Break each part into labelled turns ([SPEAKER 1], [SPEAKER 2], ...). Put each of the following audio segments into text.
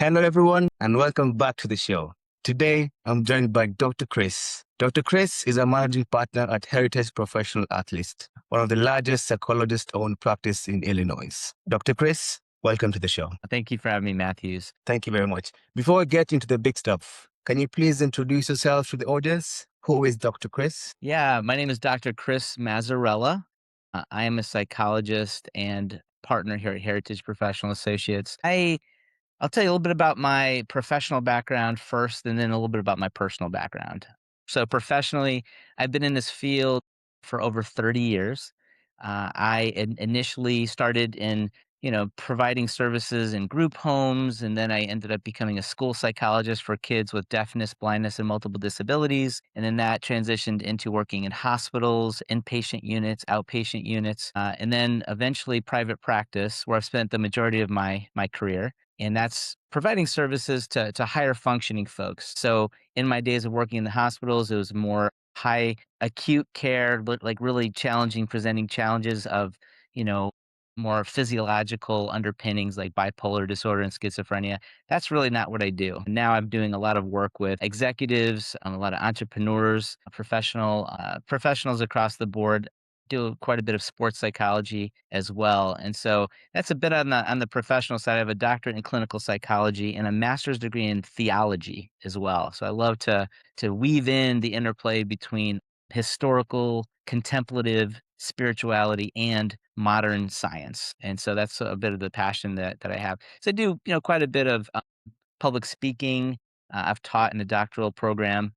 [SPEAKER 1] Hello, everyone, and welcome back to the show. Today, I'm joined by Dr. Chris. Dr. Chris is a managing partner at Heritage Professional Athletes, one of the largest psychologist-owned practice in Illinois. Dr. Chris, welcome to the show.
[SPEAKER 2] Thank you for having me, Matthews.
[SPEAKER 1] Thank you very much. Before we get into the big stuff, can you please introduce yourself to the audience? Who is Dr. Chris?
[SPEAKER 2] Yeah, my name is Dr. Chris Mazzarella. I am a psychologist and partner here at Heritage Professional Associates. I'll tell you a little bit about my professional background first, and then a little bit about my personal background. So professionally, I've been in this field for over 30 years. Initially started in, providing services in group homes, and then I ended up becoming a school psychologist for kids with deafness, blindness, and multiple disabilities. And then that transitioned into working in hospitals, inpatient units, outpatient units, and then eventually private practice, where I've spent the majority of my career, and that's providing services to higher functioning folks. So in my days of working in the hospitals, it was more high acute care, but like really challenging, presenting challenges of, you know, more physiological underpinnings like bipolar disorder and schizophrenia. That's really not what I do. Now I'm doing a lot of work with executives, a lot of entrepreneurs, professionals across the board. Do quite a bit of sports psychology as well, and so that's a bit on the professional side. I have a doctorate in clinical psychology and a master's degree in theology as well. So I love to weave in the interplay between historical, contemplative spirituality and modern science. And so that's a bit of the passion that I have. So I do, quite a bit of public speaking. I've taught in a doctoral program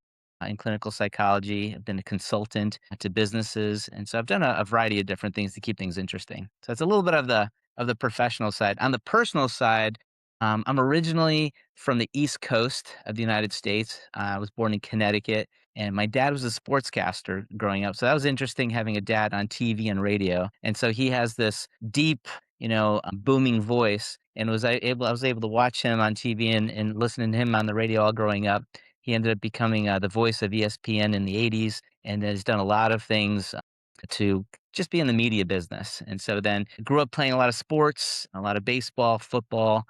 [SPEAKER 2] in clinical psychology. I've been a consultant to businesses, and so I've done a variety of different things to keep things interesting. So it's a little bit of the professional side. On the personal side, I'm originally from the East Coast of the United States. I was born in Connecticut, and my dad was a sportscaster growing up. So that was interesting having a dad on TV and radio. And so he has this deep, booming voice, and I was able to watch him on TV and listen to him on the radio all growing up. He ended up becoming the voice of ESPN in the 80s, and has done a lot of things to just be in the media business. And so then grew up playing a lot of sports, a lot of baseball, football,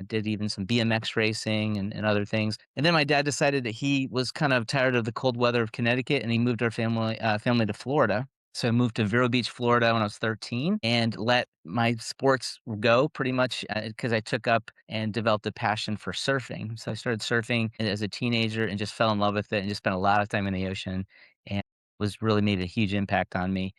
[SPEAKER 2] did even some BMX racing and other things. And then my dad decided that he was kind of tired of the cold weather of Connecticut, and he moved our family to Florida. So I moved to Vero Beach, Florida when I was 13, and let my sports go pretty much because I took up and developed a passion for surfing. So I started surfing as a teenager and just fell in love with it and just spent a lot of time in the ocean, and was really made a huge impact on me.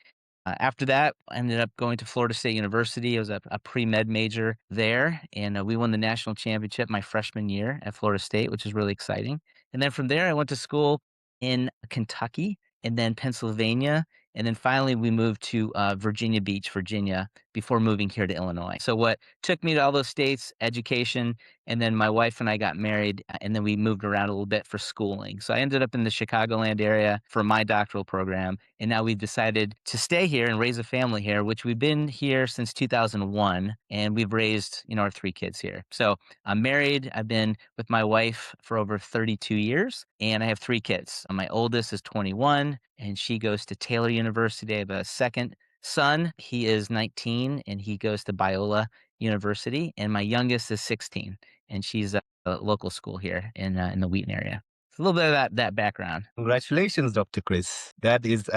[SPEAKER 2] After that, I ended up going to Florida State University. I was a pre-med major there, and we won the national championship my freshman year at Florida State, which is really exciting. And then from there, I went to school in Kentucky and then Pennsylvania. And then finally, we moved to Virginia Beach, Virginia, before moving here to Illinois. So what took me to all those states, education, and then my wife and I got married, and then we moved around a little bit for schooling. So I ended up in the Chicagoland area for my doctoral program, and now we've decided to stay here and raise a family here, which we've been here since 2001, and we've raised, our 3 kids here. So I'm married. I've been with my wife for over 32 years, and I have 3 kids. My oldest is 21, and she goes to Taylor University. I have a second son. He is 19, and he goes to Biola University, and my youngest is 16, and she's at a local school here in the Wheaton area. So a little bit of that background.
[SPEAKER 1] Congratulations, Dr. Chris. That is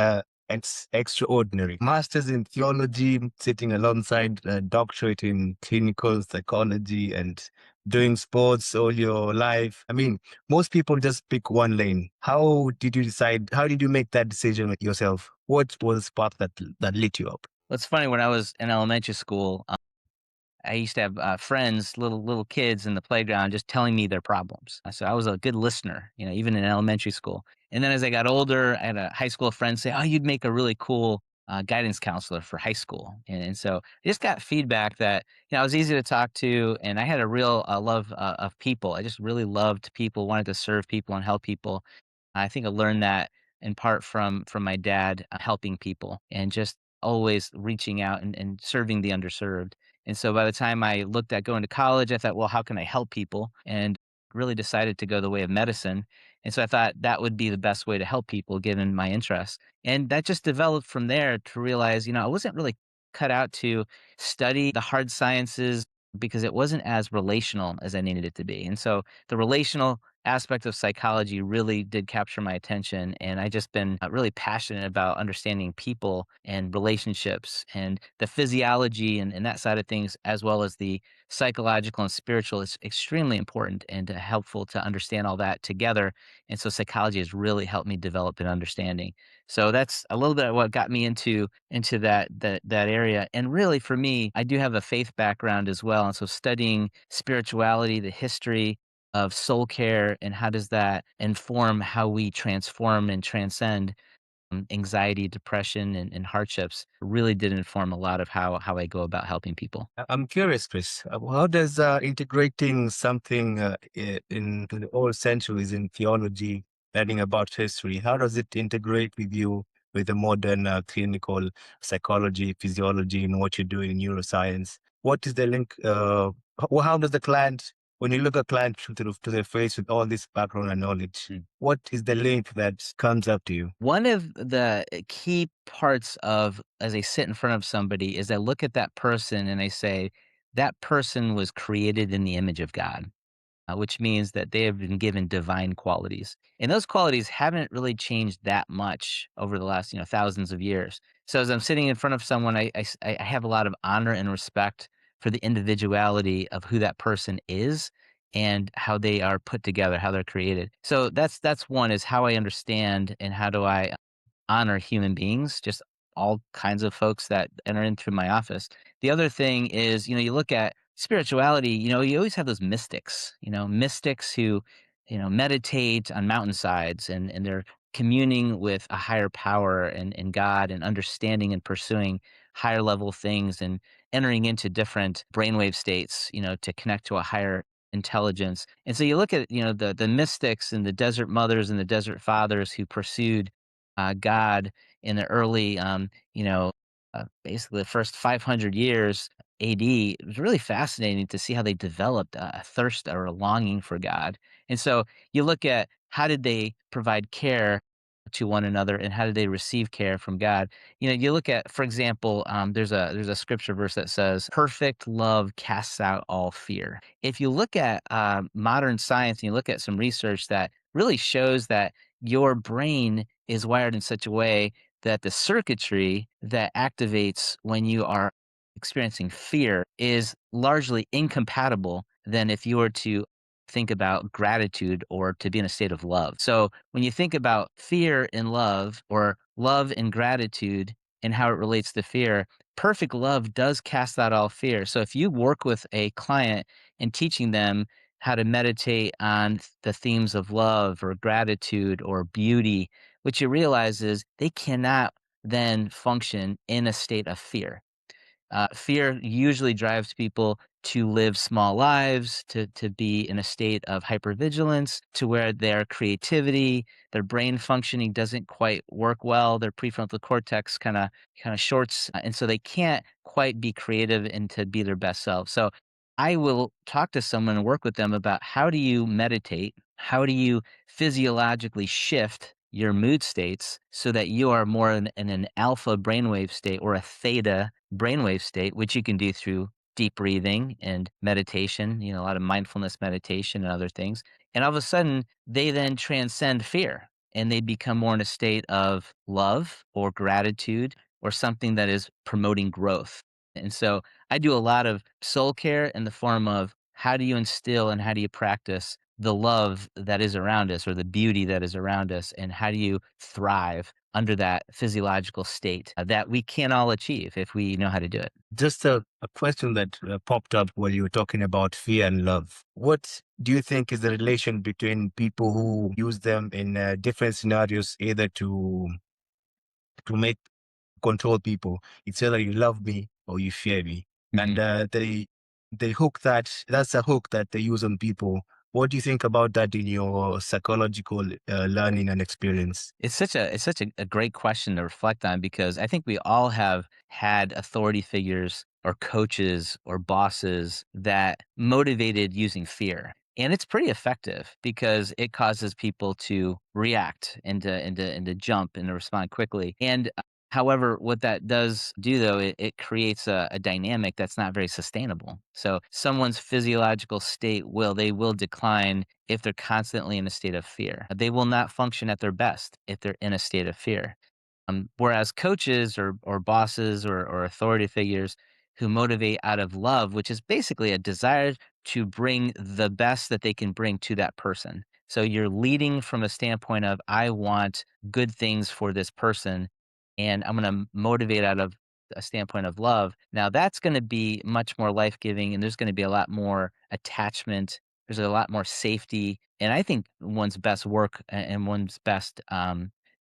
[SPEAKER 1] extraordinary. Masters in theology, sitting alongside a doctorate in clinical psychology and doing sports all your life. I mean, most people just pick one lane. How did you decide? How did you make that decision yourself? What was the spark that lit you up?
[SPEAKER 2] Well, it's funny, when I was in elementary school, I used to have friends, little kids in the playground, just telling me their problems. So I was a good listener, even in elementary school. And then as I got older, I had a high school friend say, "Oh, you'd make a really cool guidance counselor for high school." And so I just got feedback that I was easy to talk to, and I had a real love of people. I just really loved people, wanted to serve people and help people. I think I learned that in part from my dad, helping people and just always reaching out and serving the underserved. And so by the time I looked at going to college, I thought, well, how can I help people? And really decided to go the way of medicine. And so I thought that would be the best way to help people given my interests. And that just developed from there to realize, I wasn't really cut out to study the hard sciences, because it wasn't as relational as I needed it to be. And so the relational aspect of psychology really did capture my attention. And I just been really passionate about understanding people and relationships and the physiology and that side of things, as well as the psychological and spiritual is extremely important and helpful to understand all that together. And so psychology has really helped me develop an understanding. So that's a little bit of what got me into that area. And really for me, I do have a faith background as well. And so studying spirituality, the history of soul care, and how does that inform how we transform and transcend anxiety, depression, and hardships really did inform a lot of how I go about helping people.
[SPEAKER 1] I'm curious, Chris. How does integrating something in the old centuries in theology, learning about history, how does it integrate with you with the modern clinical psychology, physiology, and what you do in neuroscience? What is the link? How does the client, when you look a client to their face with all this background and knowledge, what is the link that comes up to you?
[SPEAKER 2] One of the key parts of as I sit in front of somebody is I look at that person and I say, that person was created in the image of God, which means that they have been given divine qualities. And those qualities haven't really changed that much over the last, thousands of years. So as I'm sitting in front of someone, I have a lot of honor and respect for the individuality of who that person is and how they are put together, how they're created. So that's one is how I understand and how do I honor human beings, just all kinds of folks that enter in through my office. The other thing is, you look at spirituality, you always have those mystics, mystics who, meditate on mountainsides and they're communing with a higher power and God and understanding and pursuing higher level things and entering into different brainwave states, to connect to a higher intelligence. And so you look at, the mystics and the desert mothers and the desert fathers who pursued God in the early, basically the first 500 years AD. It was really fascinating to see how they developed a thirst or a longing for God. And so you look at how did they provide care to one another and how did they receive care from God? You look at, for example, there's a scripture verse that says, "Perfect love casts out all fear." If you look at modern science and you look at some research that really shows that your brain is wired in such a way that the circuitry that activates when you are experiencing fear is largely incompatible than if you were to think about gratitude or to be in a state of love. So when you think about fear and love or love and gratitude and how it relates to fear, perfect love does cast out all fear. So if you work with a client and teaching them how to meditate on the themes of love or gratitude or beauty, what you realize is they cannot then function in a state of fear. Fear usually drives people to live small lives, to be in a state of hypervigilance, to where their creativity, their brain functioning doesn't quite work well. Their prefrontal cortex kind of shorts, and so they can't quite be creative and to be their best self. So I will talk to someone and work with them about how do you meditate, how do you physiologically shift your mood states so that you are more in an alpha brainwave state or a theta brainwave state, which you can do through deep breathing and meditation, a lot of mindfulness meditation and other things. And all of a sudden, they then transcend fear and they become more in a state of love or gratitude or something that is promoting growth. And so I do a lot of soul care in the form of how do you instill and how do you practice the love that is around us or the beauty that is around us, and how do you thrive under that physiological state that we can all achieve if we know how to do it.
[SPEAKER 1] Just a question that popped up while you were talking about fear and love. What do you think is the relation between people who use them in different scenarios, either to make control people? It's either you love me or you fear me, and they hook that's a hook that they use on people. What do you think about that in your psychological learning and experience?
[SPEAKER 2] It's such a great question to reflect on because I think we all have had authority figures or coaches or bosses that motivated using fear. And it's pretty effective because it causes people to react and to jump and to respond quickly. And However, what that does do though, it creates a dynamic that's not very sustainable. So someone's physiological state they will decline if they're constantly in a state of fear. They will not function at their best if they're in a state of fear. Whereas coaches or bosses or authority figures who motivate out of love, which is basically a desire to bring the best that they can bring to that person. So you're leading from a standpoint of, I want good things for this person, and I'm going to motivate out of a standpoint of love. Now, that's going to be much more life giving, and there's going to be a lot more attachment. There's a lot more safety. And I think one's best work and one's best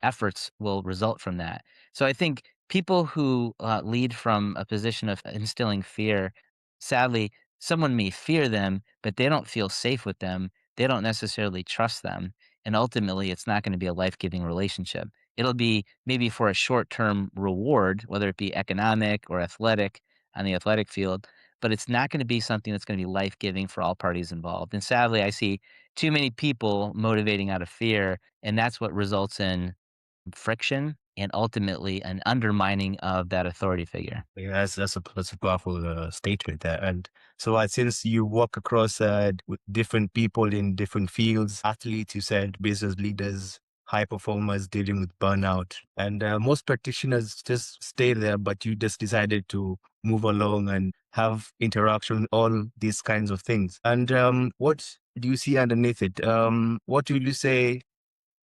[SPEAKER 2] efforts will result from that. So I think people who lead from a position of instilling fear, sadly, someone may fear them, but they don't feel safe with them. They don't necessarily trust them. And ultimately, it's not going to be a life giving relationship. It'll be maybe for a short term reward, whether it be economic or athletic on the athletic field, but it's not going to be something that's going to be life giving for all parties involved. And sadly, I see too many people motivating out of fear, and that's what results in friction and ultimately an undermining of that authority figure.
[SPEAKER 1] Yeah, that's a powerful statement there. And so, since you work across with different people in different fields, athletes, you said, business leaders, high performers dealing with burnout, and most practitioners just stay there, but you just decided to move along and have interaction with all these kinds of things. And what do you see underneath it? What will you say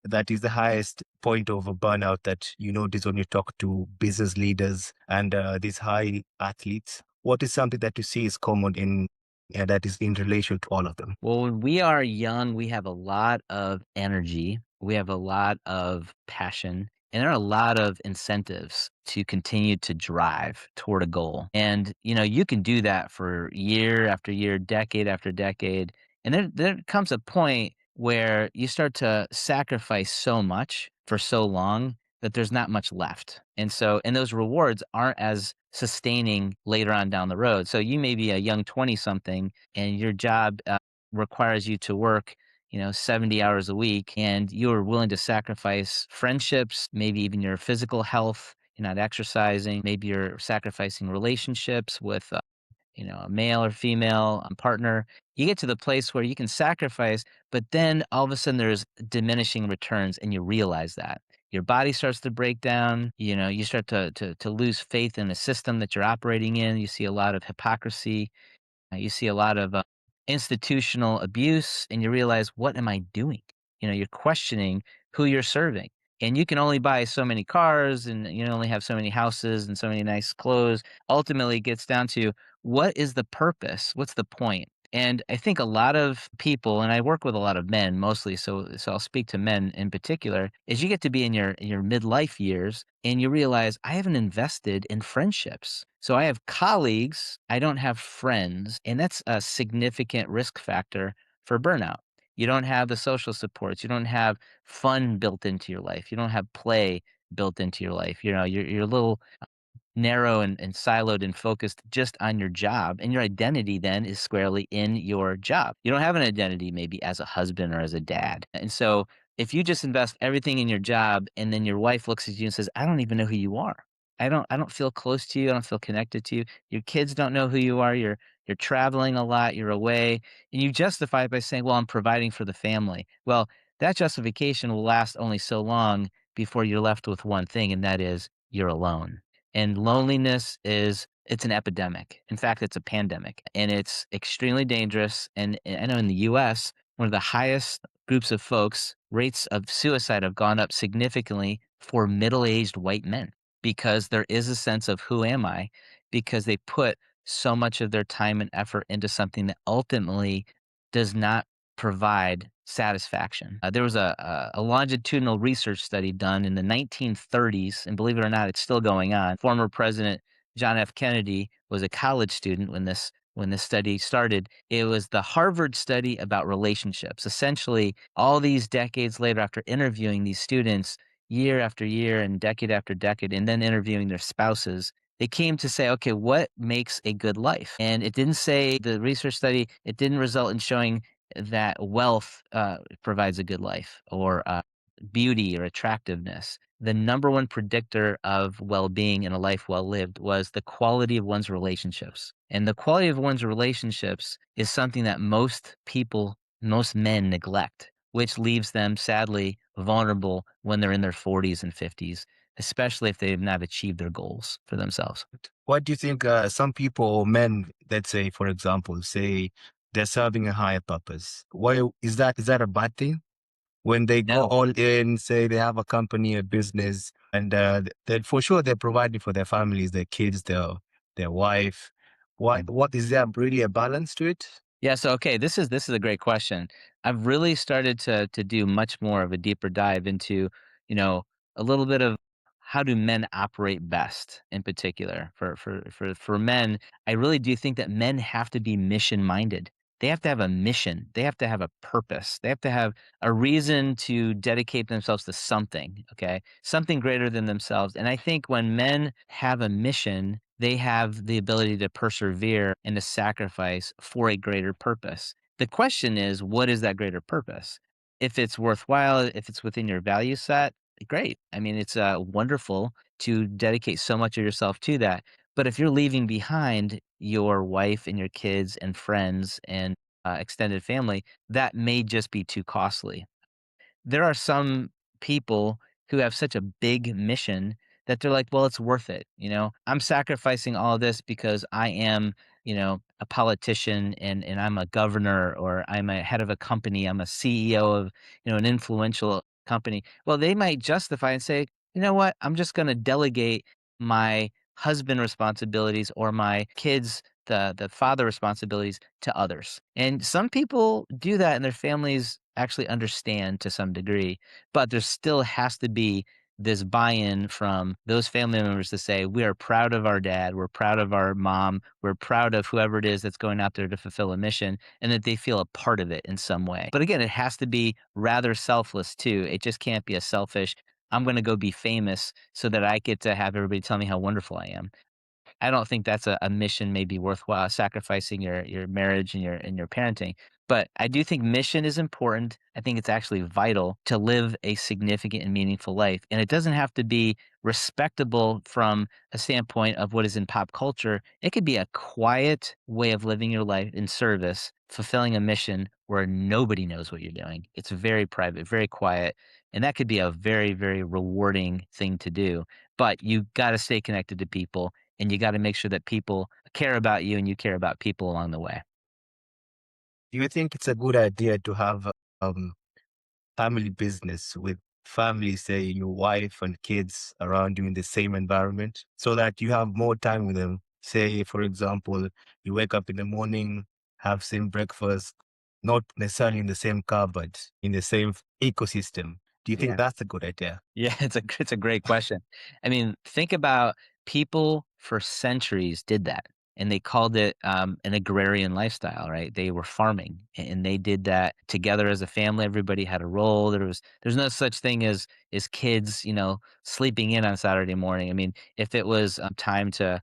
[SPEAKER 1] that is the highest point of a burnout that you notice when you talk to business leaders and these high athletes? What is something that you see is common in that is in relation to all of them?
[SPEAKER 2] Well, when we are young, we have a lot of energy, we have a lot of passion, and there are a lot of incentives to continue to drive toward a goal. And, you can do that for year after year, decade after decade. And there comes a point where you start to sacrifice so much for so long that there's not much left. And those rewards aren't as sustaining later on down the road. So you may be a young 20 something and your job requires you to work 70 hours a week, and you're willing to sacrifice friendships, maybe even your physical health. You're not exercising, maybe you're sacrificing relationships with a male or female partner. You get to the place where you can sacrifice, but then all of a sudden there's diminishing returns, and you realize that your body starts to break down. You start to lose faith in the system that you're operating in. You see a lot of hypocrisy. You see a lot of institutional abuse, and you realize, what am I doing? You're questioning who you're serving. And you can only buy so many cars, and you only have so many houses and so many nice clothes. Ultimately, it gets down to, what is the purpose? What's the point? And I think a lot of people, and I work with a lot of men mostly, so I'll speak to men in particular, is you get to be in your midlife years and you realize, I haven't invested in friendships. So I have colleagues, I don't have friends, and that's a significant risk factor for burnout. You don't have the social supports, you don't have fun built into your life, you don't have play built into your life. You're a little narrow and siloed and focused just on your job. And your identity then is squarely in your job. You don't have an identity maybe as a husband or as a dad. And so if you just invest everything in your job and then your wife looks at you and says, I don't even know who you are. I don't feel close to you. I don't feel connected to you. Your kids don't know who you are. You're traveling a lot, you're away, and you justify it by saying, well, I'm providing for the family. Well, that justification will last only so long before you're left with one thing, and that is, you're alone. And loneliness it's an epidemic. In fact, it's a pandemic, and it's extremely dangerous. And I know in the US, one of the highest groups of folks, rates of suicide have gone up significantly for middle-aged white men, because there is a sense of, who am I? Because they put so much of their time and effort into something that ultimately does not provide satisfaction. There was a longitudinal research study done in the 1930s, and believe it or not, it's still going on. Former President John F. Kennedy was a college student when this study started. It was the Harvard study about relationships. Essentially, all these decades later, after interviewing these students year after year and decade after decade, and then interviewing their spouses, they came to say, okay, what makes a good life? And it didn't say, the research study, it didn't result in showing that wealth provides a good life, or beauty or attractiveness. the number one predictor of well-being and a life well lived was the quality of one's relationships. And the quality of one's relationships is something that most people, most men neglect, which leaves them sadly vulnerable when they're in their 40s and 50s, especially if they have not achieved their goals for themselves.
[SPEAKER 1] What do you think? Some people, men, let's say, for example, say they're serving a higher purpose. Why is that? Is that a bad thing? When they go
[SPEAKER 2] No.
[SPEAKER 1] all in, say they have a company, a business, and that for sure they're providing for their families, their kids, their wife. What is there really a balance to it?
[SPEAKER 2] Yeah, so okay, this is a great question. I've really started to do much more of a deeper dive into, you know, a little bit of how do men operate best in particular. For men, I really do think that men have to be mission minded. They have to have a mission. They have to have a purpose. They have to have a reason to dedicate themselves to something, okay? Something greater than themselves. And I think when men have a mission, they have the ability to persevere and to sacrifice for a greater purpose. The question is, what is that greater purpose? If it's worthwhile, if it's within your value set, great. I mean, it's wonderful to dedicate so much of yourself to that. But if you're leaving behind your wife and your kids and friends and extended family, that may just be too costly. There are some people who have such a big mission that they're like, "Well, it's worth it," you know? "I'm sacrificing all this because I am, a politician and I'm a governor or I'm a head of a company, I'm a CEO of, an influential company." Well, they might justify and say, "You know what? I'm just gonna delegate my husband responsibilities or my kids, the father responsibilities to others." And some people do that and their families actually understand to some degree, but there still has to be this buy-in from those family members to say, "We are proud of our dad, we're proud of our mom, we're proud of whoever it is that's going out there to fulfill a mission," and that they feel a part of it in some way. But again, it has to be rather selfless too. It just can't be a selfish, "I'm gonna go be famous so that I get to have everybody tell me how wonderful I am." I don't think that's a mission maybe worthwhile sacrificing your marriage and your parenting. But I do think mission is important. I think it's actually vital to live a significant and meaningful life. And it doesn't have to be respectable from a standpoint of what is in pop culture. It could be a quiet way of living your life in service, fulfilling a mission where nobody knows what you're doing. It's very private, very quiet. And that could be a very, very rewarding thing to do. But you got to stay connected to people and you gotta make sure that people care about you and you care about people along the way.
[SPEAKER 1] Do you think it's a good idea to have um, family business with family, say your wife and kids around you in the same environment so that you have more time with them? Say, for example, you wake up in the morning, have same breakfast, not necessarily in the same car, but in the same ecosystem. Do you think
[SPEAKER 2] Yeah.
[SPEAKER 1] that's a good idea?
[SPEAKER 2] Yeah, it's a great question. I mean, think about people for centuries did that, and they called it an agrarian lifestyle, right? They were farming, and they did that together as a family. Everybody had a role. There's no such thing as kids, sleeping in on Saturday morning. I mean, if it was time to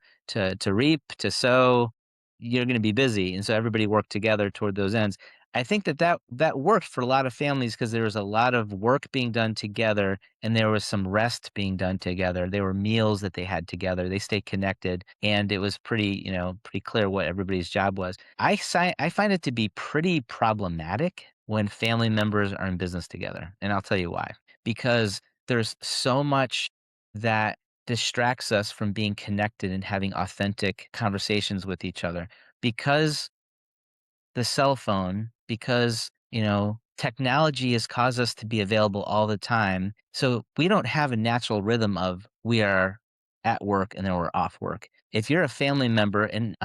[SPEAKER 2] reap, to sow, you're going to be busy, and so everybody worked together toward those ends. I think that worked for a lot of families because there was a lot of work being done together and there was some rest being done together. There were meals that they had together. They stayed connected and it was pretty clear what everybody's job was. I find it to be pretty problematic when family members are in business together. And I'll tell you why. Because there's so much that distracts us from being connected and having authentic conversations with each other because the cell phone because, technology has caused us to be available all the time. So we don't have a natural rhythm of we are at work and then we're off work. If you're a family member in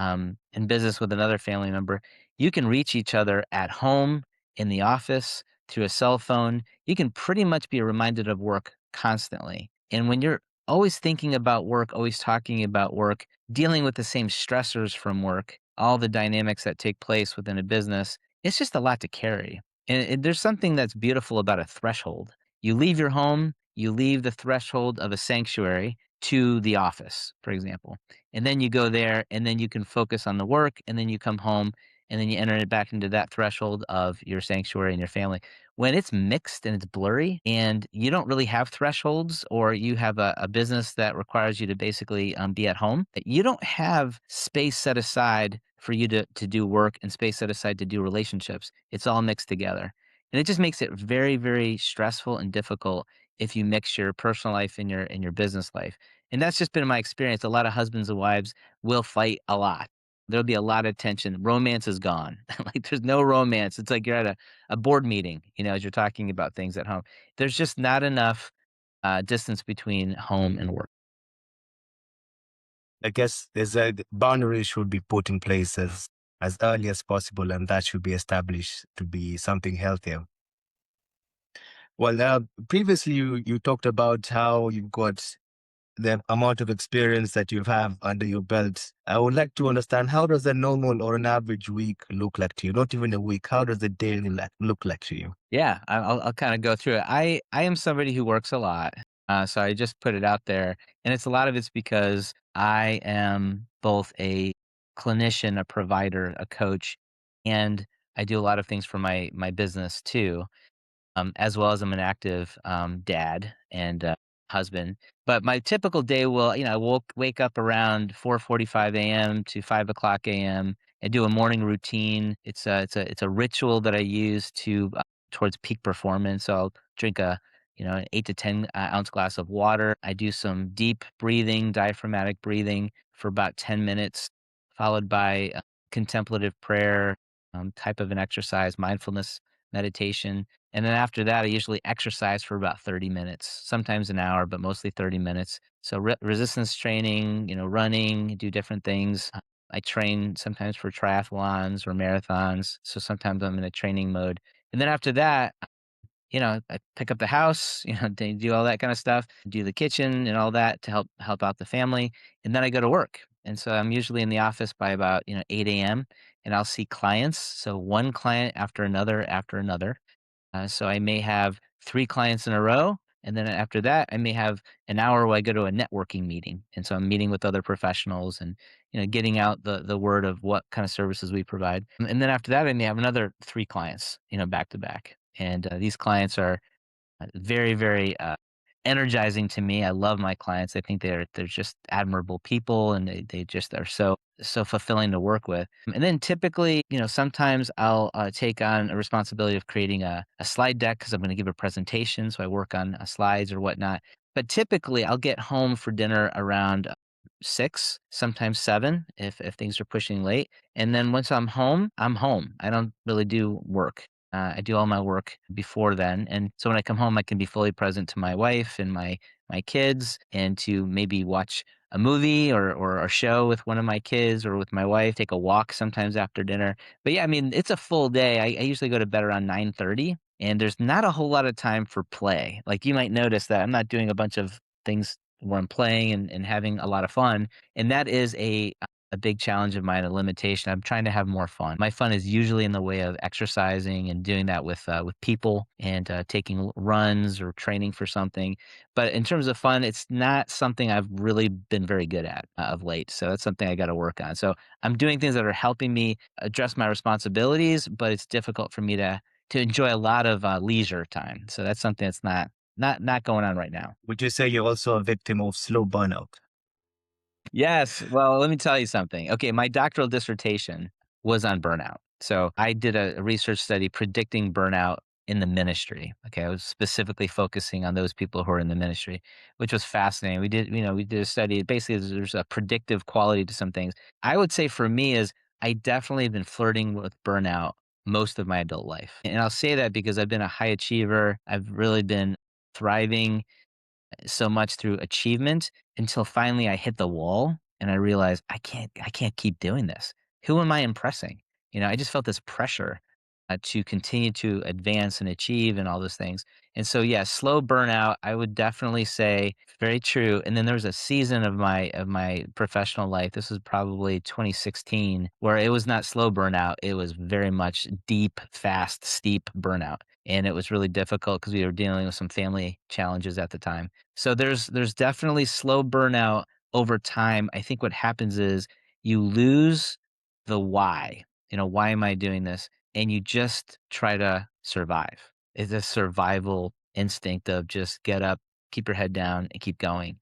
[SPEAKER 2] business with another family member, you can reach each other at home, in the office, through a cell phone. You can pretty much be reminded of work constantly. And when you're always thinking about work, always talking about work, dealing with the same stressors from work, all the dynamics that take place within a business, it's just a lot to carry. And there's something that's beautiful about a threshold. You leave your home, you leave the threshold of a sanctuary to the office, for example. And then you go there and then you can focus on the work and then you come home and then you enter it back into that threshold of your sanctuary and your family. when it's mixed and it's blurry and you don't really have thresholds, or you have a business that requires you to basically be at home, you don't have space set aside for you to do work and space set aside to do relationships. It's all mixed together. And it just makes it very, very stressful and difficult if you mix your personal life and your business life. And that's just been my experience. A lot of husbands and wives will fight a lot. There'll be a lot of tension. Romance is gone. Like there's no romance. It's like you're at a board meeting, as you're talking about things at home. There's just not enough distance between home and work.
[SPEAKER 1] I guess there's a boundary should be put in place as early as possible, and that should be established to be something healthier. Well, previously you talked about how you've got the amount of experience that you have under your belt. I would like to understand, how does a normal or an average week look like to you? Not even a week. How does a day look like to you?
[SPEAKER 2] Yeah, I'll kind of go through it. I am somebody who works a lot, so I just put it out there, and it's a lot of it's because I am both a clinician, a provider, a coach, and I do a lot of things for my business too. As well as I'm an active dad and husband. But my typical day will, I wake up around 4:45 a.m. to 5 o'clock a.m. I do a morning routine. It's a ritual that I use to towards peak performance. So I'll drink an 8 to 10 ounce glass of water. I do some deep breathing, diaphragmatic breathing for about 10 minutes, followed by contemplative prayer, type of an exercise, mindfulness meditation. And then after that, I usually exercise for about 30 minutes, sometimes an hour, but mostly 30 minutes. So resistance training, running, do different things. I train sometimes for triathlons or marathons. So sometimes I'm in a training mode. And then after that, I pick up the house, do all that kind of stuff, do the kitchen and all that to help out the family, and then I go to work. And so I'm usually in the office by about 8 a.m. and I'll see clients. So one client after another. So I may have 3 clients in a row, and then after that, I may have an hour where I go to a networking meeting, and so I'm meeting with other professionals and getting out the word of what kind of services we provide. And then after that, I may have another 3 clients, back to back, and these clients are very, very energizing to me. I love my clients. I think they're just admirable people, and they just are so fulfilling to work with. And then typically, sometimes I'll take on a responsibility of creating a slide deck because I'm going to give a presentation. So I work on slides or whatnot. But typically, I'll get home for dinner around 6, sometimes 7 if things are pushing late. And then once I'm home, I'm home. I don't really do work. I do all my work before then, and so when I come home, I can be fully present to my wife and my kids, and to maybe watch a movie or a show with one of my kids or with my wife. Take a walk sometimes after dinner. But yeah, I mean, it's a full day. I usually go to bed around 9:30, and there's not a whole lot of time for play. Like you might notice that I'm not doing a bunch of things where I'm playing and having a lot of fun, and that is a big challenge of mine, a limitation. I'm trying to have more fun. My fun is usually in the way of exercising and doing that with people and taking runs or training for something. But in terms of fun, it's not something I've really been very good at of late. So that's something I got to work on. So I'm doing things that are helping me address my responsibilities, but it's difficult for me to enjoy a lot of leisure time. So that's something that's not going on right now.
[SPEAKER 1] Would you say you're also a victim of slow burnout?
[SPEAKER 2] Yes. Well, let me tell you something. Okay, my doctoral dissertation was on burnout. So I did a research study predicting burnout in the ministry. Okay, I was specifically focusing on those people who are in the ministry, which was fascinating. We did a study. Basically, there's a predictive quality to some things. I would say for me is I definitely have been flirting with burnout most of my adult life, and I'll say that because I've been a high achiever. I've really been thriving so much through achievement until finally I hit the wall and I realized I can't keep doing this. Who am I impressing? I just felt this pressure to continue to advance and achieve and all those things. And so, yeah, slow burnout, I would definitely say very true. And then there was a season of my professional life. This was probably 2016, where it was not slow burnout. It was very much deep, fast, steep burnout. And it was really difficult because we were dealing with some family challenges at the time. So there's definitely slow burnout over time. I think what happens is you lose the why. Why am I doing this? And you just try to survive. It's a survival instinct of just get up, keep your head down, and keep going.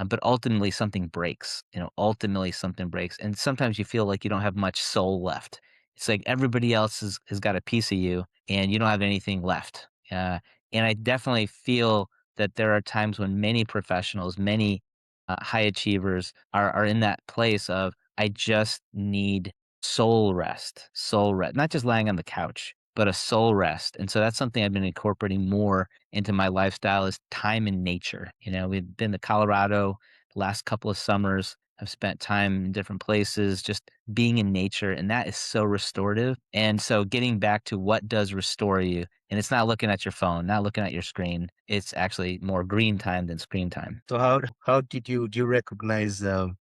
[SPEAKER 2] But ultimately, something breaks. Ultimately something breaks, and sometimes you feel like you don't have much soul left. It's like everybody else has got a piece of you, and you don't have anything left. And I definitely feel that there are times when many professionals, many high achievers are in that place of I just need soul rest, not just lying on the couch, but a soul rest. And so that's something I've been incorporating more into my lifestyle is time in nature. We've been to Colorado the last couple of summers. I've spent time in different places, just being in nature, and that is so restorative. And so getting back to what does restore you, and it's not looking at your phone, not looking at your screen. It's actually more green time than screen time.
[SPEAKER 1] So how did you recognize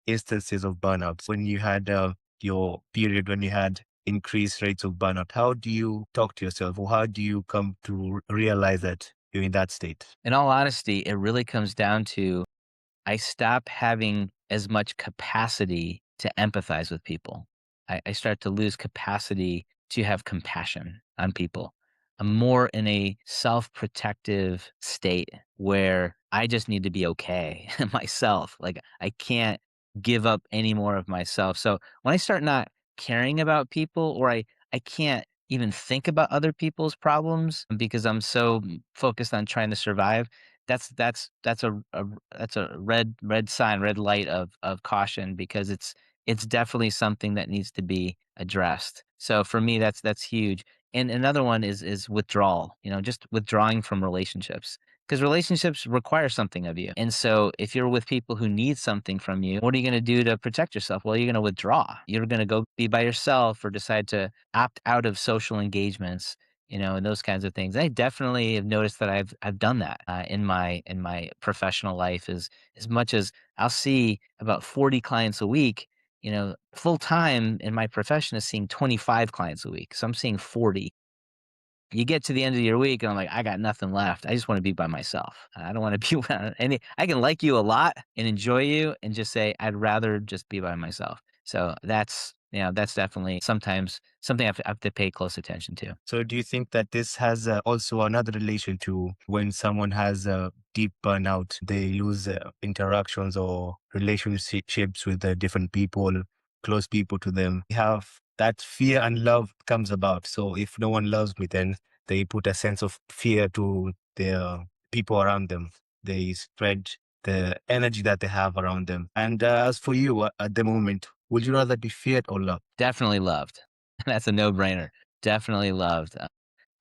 [SPEAKER 1] instances of burnout when you had your period when you had increased rates of burnout? How do you talk to yourself, or how do you come to realize that you're in that state?
[SPEAKER 2] In all honesty, it really comes down to I stop having as much capacity to empathize with people. I start to lose capacity to have compassion on people. I'm more in a self protective state where I just need to be okay myself. Like, I can't give up any more of myself. So when I start not caring about people, or I can't even think about other people's problems because I'm so focused on trying to survive, that's a red sign, red light of caution because it's definitely something that needs to be addressed. So for me, that's huge. And another one is withdrawal, just withdrawing from relationships because relationships require something of you. And so if you're with people who need something from you, what are you going to do to protect yourself? Well, you're going to withdraw. You're going to go be by yourself or decide to opt out of social engagements, and those kinds of things. I definitely have noticed that I've done that in my professional life. As much as I'll see about 40 clients a week, full time in my profession is seeing 25 clients a week. So I'm seeing 40. You get to the end of your week and I'm like, I got nothing left. I just want to be by myself. I don't want to be around any. I can like you a lot and enjoy you and just say I'd rather just be by myself. So that's definitely sometimes something I have to pay close attention to.
[SPEAKER 1] So do you think that this has also another relation to when someone has a deep burnout, they lose interactions or relationships with different people, close people to them? They have that fear and love comes about. So if no one loves me, then they put a sense of fear to their people around them. They spread the energy that they have around them. And as for you at the moment, would you rather be feared or loved?
[SPEAKER 2] Definitely loved. That's a no brainer. Definitely loved.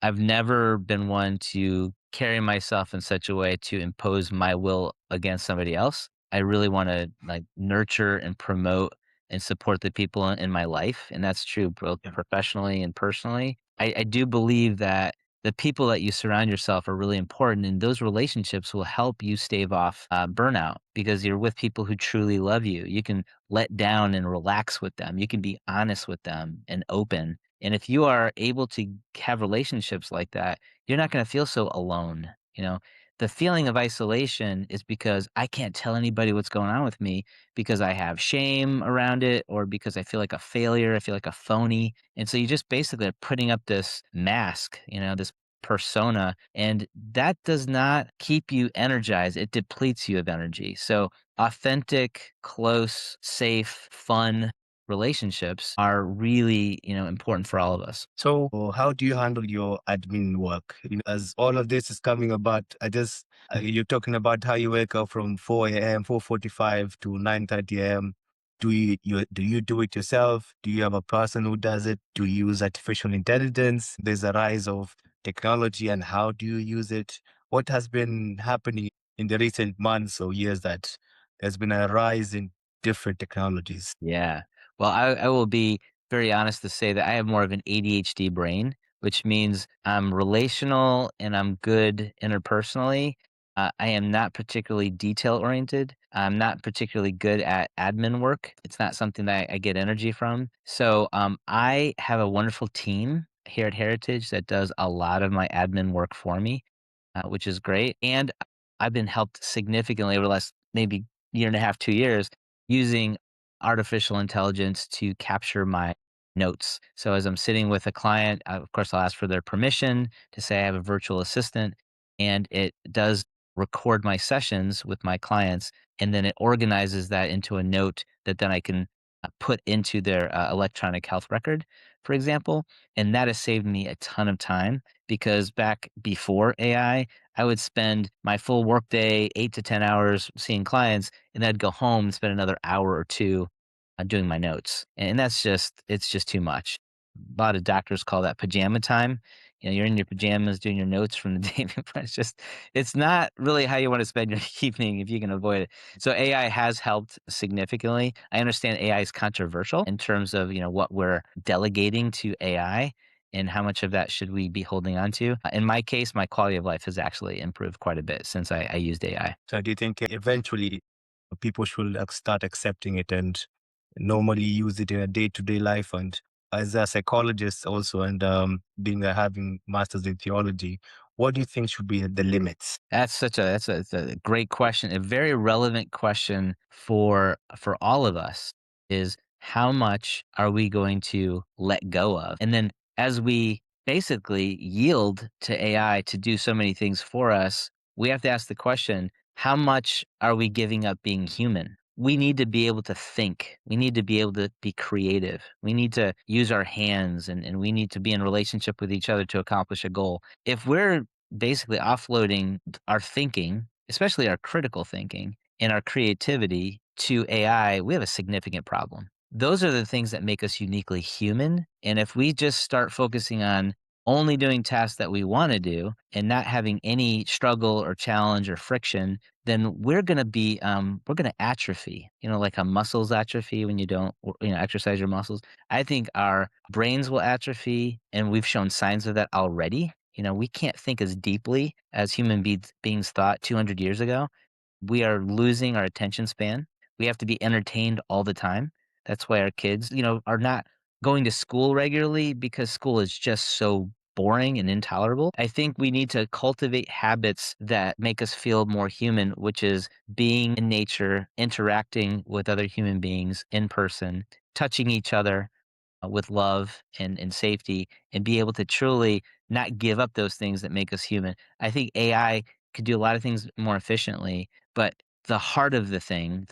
[SPEAKER 2] I've never been one to carry myself in such a way to impose my will against somebody else. I really want to like nurture and promote and support the people in my life, and that's true both professionally and personally. I do believe that the people that you surround yourself are really important, and those relationships will help you stave off burnout because you're with people who truly love you. You can let down and relax with them. You can be honest with them and open, and if you are able to have relationships like that, you're not going to feel so alone. The feeling of isolation is because I can't tell anybody what's going on with me because I have shame around it or because I feel like a failure. I feel like a phony. And so you just basically are putting up this mask, this persona, and that does not keep you energized. It depletes you of energy. So authentic, close, safe, fun relationships are really, important for all of us.
[SPEAKER 1] So, how do you handle your admin work? As all of this is coming about, you're talking about how you wake up from 4 a.m., 4:45 to 9:30 a.m. Do you do it yourself? Do you have a person who does it? Do you use artificial intelligence? There's a rise of technology, and how do you use it? What has been happening in the recent months or years that there's been a rise in different technologies?
[SPEAKER 2] Yeah. Well, I will be very honest to say that I have more of an ADHD brain, which means I'm relational and I'm good interpersonally. I am not particularly detail oriented. I'm not particularly good at admin work. It's not something that I get energy from. So I have a wonderful team here at Heritage that does a lot of my admin work for me, which is great. And I've been helped significantly over the last maybe year and a half, 2 years using artificial intelligence to capture my notes. So as I'm sitting with a client, of course, I'll ask for their permission to say I have a virtual assistant, and it does record my sessions with my clients, and then it organizes that into a note that then I can put into their electronic health record, for example. And that has saved me a ton of time because back before I would spend my full workday, 8 to 10 hours seeing clients, and then I'd go home and spend another hour or two doing my notes. And it's just too much. A lot of doctors call that pajama time. You know, you're in your pajamas doing your notes from the day before. It's not really how you want to spend your evening if you can avoid it. So AI has helped significantly. I understand AI is controversial in terms of, what we're delegating to AI and how much of that should we be holding on to. In my case, my quality of life has actually improved quite a bit since I used AI.
[SPEAKER 1] So do you think eventually people should start accepting it and normally use it in a day-to-day life? And as a psychologist also, and being having masters in theology, what do you think should be the limits?
[SPEAKER 2] It's a great question. A very relevant question for all of us is how much are we going to let go of? And then as we basically yield to AI to do so many things for us, we have to ask the question, how much are we giving up being human? We need to be able to think. We need to be able to be creative. We need to use our hands and we need to be in relationship with each other to accomplish a goal. If we're basically offloading our thinking, especially our critical thinking and our creativity to AI, we have a significant problem. Those are the things that make us uniquely human. And if we just start focusing on only doing tasks that we want to do and not having any struggle or challenge or friction, then we're going to atrophy, like a muscles atrophy when you don't, exercise your muscles. I think our brains will atrophy, and we've shown signs of that already. We can't think as deeply as human beings thought 200 years ago. We are losing our attention span. We have to be entertained all the time. That's why our kids, are not going to school regularly because school is just so boring and intolerable. I think we need to cultivate habits that make us feel more human, which is being in nature, interacting with other human beings in person, touching each other, with love and safety, and be able to truly not give up those things that make us human. I think AI could do a lot of things more efficiently, but the heart of the thing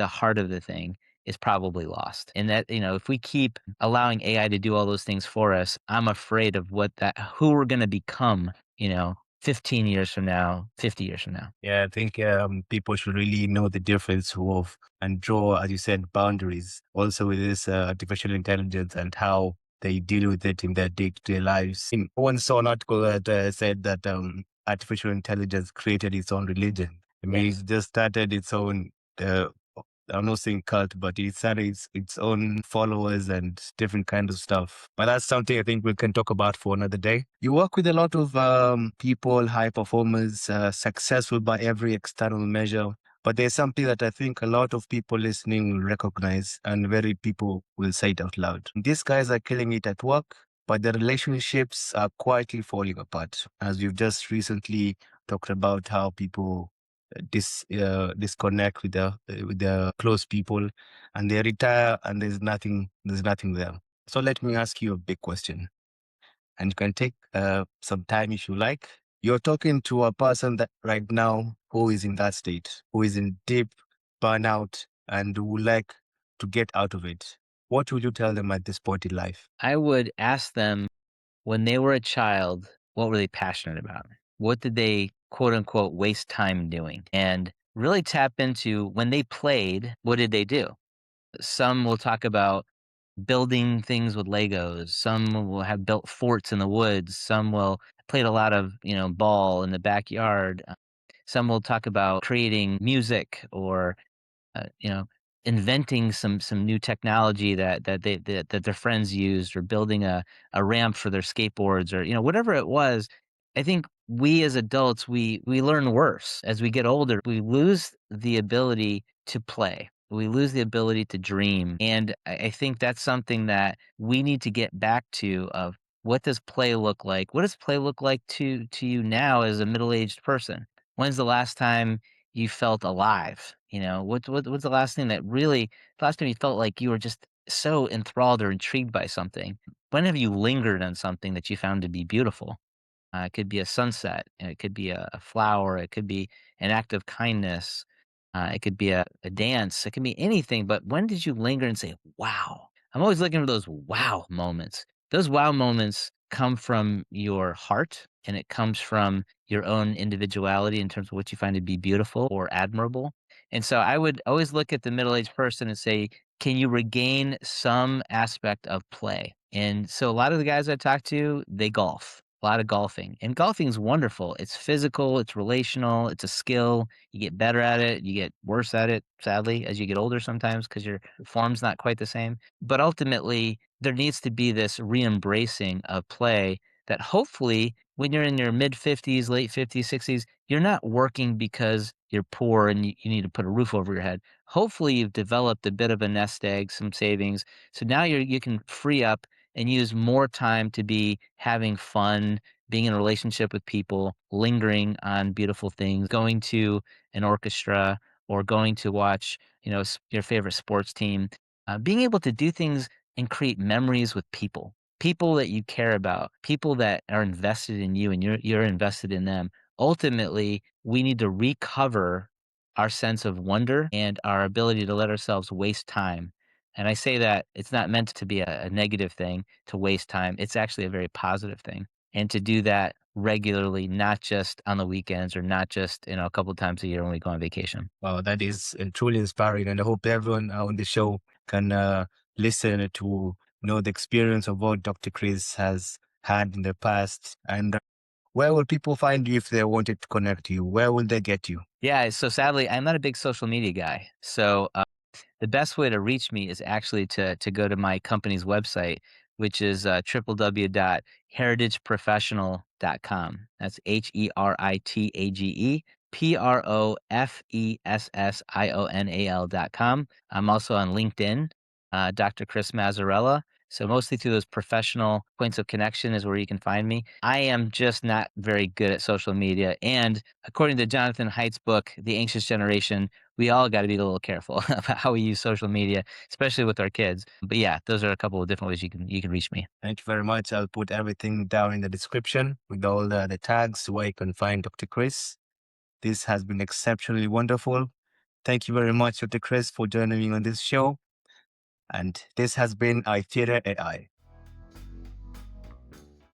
[SPEAKER 2] is probably lost. And that, if we keep allowing AI to do all those things for us, I'm afraid of who we're going to become, 15 years from now, 50 years from now.
[SPEAKER 1] Yeah, I think people should really know the difference of and draw, as you said, boundaries also with this artificial intelligence and how they deal with it in their day-to-day lives. I once saw an article that said that artificial intelligence created its own religion. I mean, it just started its own uh, I'm not saying cult, but it started its own followers and different kinds of stuff. But that's something I think we can talk about for another day. You work with a lot of people, high performers, successful by every external measure. But there's something that I think a lot of people listening will recognize and very people will say it out loud. These guys are killing it at work, but the relationships are quietly falling apart. As we've just recently talked about how people disconnect with the close people, and they retire, and there's nothing there. So let me ask you a big question, and you can take some time if you like. You're talking to a person that right now who is in that state, who is in deep burnout, and who would like to get out of it. What would you tell them at this point in life?
[SPEAKER 2] I would ask them when they were a child, what were they passionate about? What did they quote unquote waste time doing? And really tap into when they played, what did they do? Some will talk about building things with Legos. Some will have built forts in the woods. Some will played a lot of, ball in the backyard. Some will talk about creating music or uh, you know, inventing some new technology that their friends used, or building a ramp for their skateboards, or whatever it was. I think we as adults we learn worse as we get older. We lose the ability to play. We lose the ability to dream, and I think that's something that we need to get back to. Of what does play look like? What does play look like to you now as a middle aged person? When's the last time you felt alive? What's the last thing that really the last time you felt like you were just so enthralled or intrigued by something? When have you lingered on something that you found to be beautiful? It could be a sunset, it could be a flower, it could be an act of kindness, it could be a dance, it can be anything. But when did you linger and say, wow? I'm always looking for those wow moments. Those wow moments come from your heart and it comes from your own individuality in terms of what you find to be beautiful or admirable. And so I would always look at the middle aged person and say, can you regain some aspect of play? And so a lot of the guys I talk to, they golf, a lot of golfing. And golfing is wonderful. It's physical, it's relational, it's a skill. You get better at it, you get worse at it, sadly, as you get older sometimes because your form's not quite the same. But ultimately, there needs to be this re embracing of play that hopefully, when you're in your mid 50s, late 50s, 60s, you're not working because you're poor and you need to put a roof over your head. Hopefully, you've developed a bit of a nest egg, some savings. So now you can free up and use more time to be having fun, being in a relationship with people, lingering on beautiful things, going to an orchestra or going to watch, your favorite sports team, being able to do things and create memories with people that you care about, people that are invested in you and you're invested in them. Ultimately, we need to recover our sense of wonder and our ability to let ourselves waste time. And I say that it's not meant to be a negative thing to waste time. It's actually a very positive thing. And to do that regularly, not just on the weekends or not just, a couple of times a year when we go on vacation.
[SPEAKER 1] Wow, that is truly inspiring. And I hope everyone on the show can listen to know the experience of what Dr. Chris has had in the past. And where will people find you if they wanted to connect you? Where will they get you?
[SPEAKER 2] Yeah. So sadly, I'm not a big social media guy. So the best way to reach me is actually to go to my company's website, which is www.heritageprofessional.com. That's HERITAGEPROFESSIONAL.com. I'm also on LinkedIn, Dr. Chris Mazzarella. So mostly through those professional points of connection is where you can find me. I am just not very good at social media. And according to Jonathan Haidt's book, The Anxious Generation, we all got to be a little careful about how we use social media, especially with our kids. But yeah, those are a couple of different ways you can reach me.
[SPEAKER 1] Thank you very much. I'll put everything down in the description with all the tags where you can find Dr. Chris. This has been exceptionally wonderful. Thank you very much, Dr. Chris, for joining me on this show. And this has been iTheater AI.